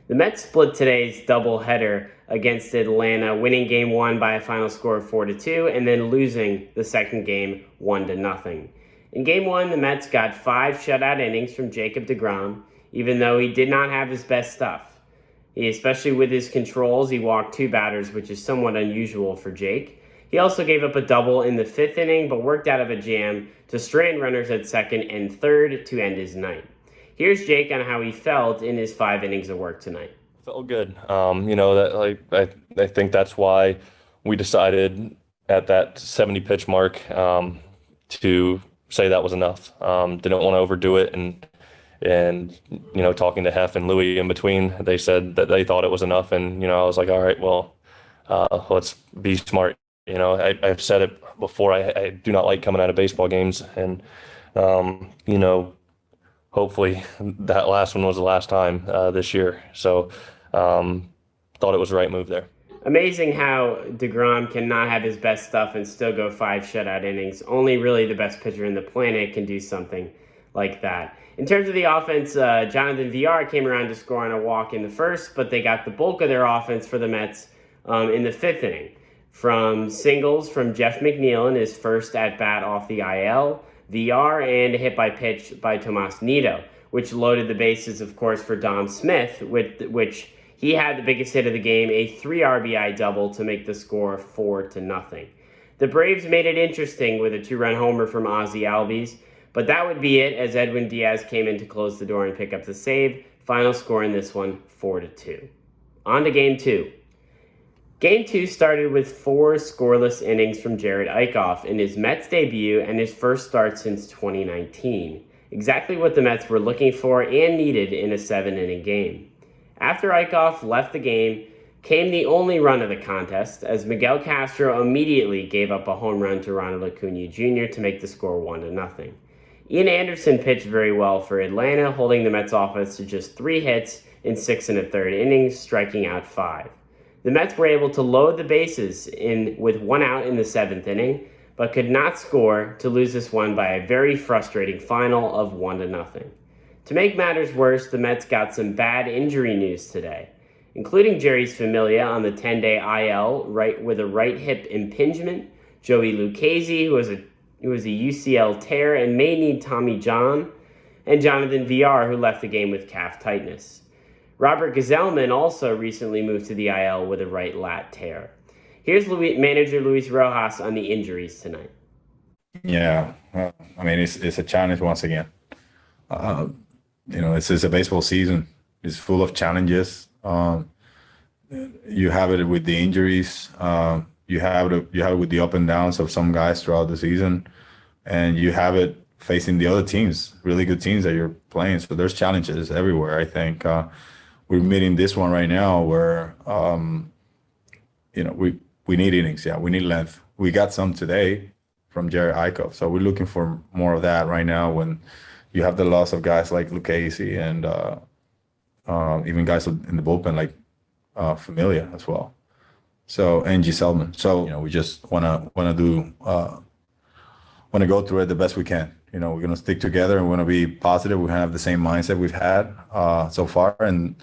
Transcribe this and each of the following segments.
The Mets split today's doubleheader against Atlanta, winning Game 1 by a final score of 4-2, and then losing the second game 1-0. In Game 1, the Mets got 5 shutout innings from Jacob DeGrom, even though he did not have his best stuff. Especially with his controls, he walked 2 batters, which is somewhat unusual for Jake. He also gave up a double in the 5th inning, but worked out of a jam to strand runners at second and third to end his night. Here's Jake on how he felt in his 5 innings of work tonight. Felt good. I think that's why we decided at that 70 pitch mark to say that was enough. Didn't want to overdo it, and talking to Hef and Louie in between, they said that they thought it was enough, and I was like, all right, well, let's be smart. I've said it before. I do not like coming out of baseball games, and hopefully that last one was the last time this year. So thought it was the right move there. Amazing how DeGrom cannot have his best stuff and still go 5 shutout innings. Only really the best pitcher in the planet can do something like that. In terms of the offense, Jonathan VR came around to score on a walk in the first, but they got the bulk of their offense for the Mets in the 5th inning. From singles from Jeff McNeil in his first at-bat off the IL, VR, and a hit by pitch by Tomas Nido, which loaded the bases, of course, for Dom Smith, which he had the biggest hit of the game, a 3 RBI double to make the score 4-0. The Braves made it interesting with a 2-run homer from Ozzie Albies, but that would be it as Edwin Diaz came in to close the door and pick up the save. Final score in this one, 4-2. On to Game 2. Game 2 started with 4 scoreless innings from Jerad Eickhoff in his Mets debut and his first start since 2019. Exactly what the Mets were looking for and needed in a 7-inning game. After Eickhoff left the game, came the only run of the contest as Miguel Castro immediately gave up a home run to Ronald Acuna Jr. to make the score 1-0. Ian Anderson pitched very well for Atlanta, holding the Mets offense to just 3 hits in 6 1/3 innings, striking out 5. The Mets were able to load the bases with 1 out in the 7th inning, but could not score to lose this one by a very frustrating final of 1-0. To make matters worse, the Mets got some bad injury news today, including Jerry's Familia on the 10-day IL with a right hip impingement, Joey Lucchesi, who was a UCL tear and may need Tommy John, and Jonathan VR, who left the game with calf tightness. Robert Gazelman also recently moved to the IL with a right lat tear. Here's manager Luis Rojas on the injuries tonight. Yeah, it's a challenge once again. It's a baseball season. It's full of challenges. You have it with the injuries. You have it with the up and downs of some guys throughout the season, and you have it facing the other teams, really good teams that you're playing. So there's challenges everywhere. I think we're meeting this one right now where we need innings. Yeah, we need length. We got some today from Jerad Eickhoff, so we're looking for more of that right now when you have the loss of guys like Lucchesi and even guys in the bullpen like Familia as well. So and Giselman. So we just wanna go through it the best we can. We're gonna stick together and we're gonna be positive. We're gonna have the same mindset we've had so far, and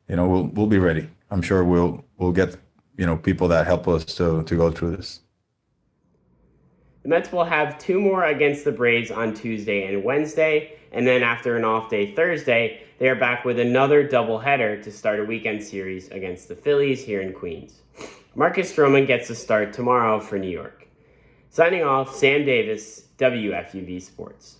we'll be ready. I'm sure we'll get people that help us to go through this. The Mets will have 2 more against the Braves on Tuesday and Wednesday, and then after an off day Thursday, they are back with another doubleheader to start a weekend series against the Phillies here in Queens. Marcus Stroman gets a start tomorrow for New York. Signing off, Sam Davis, WFUV Sports.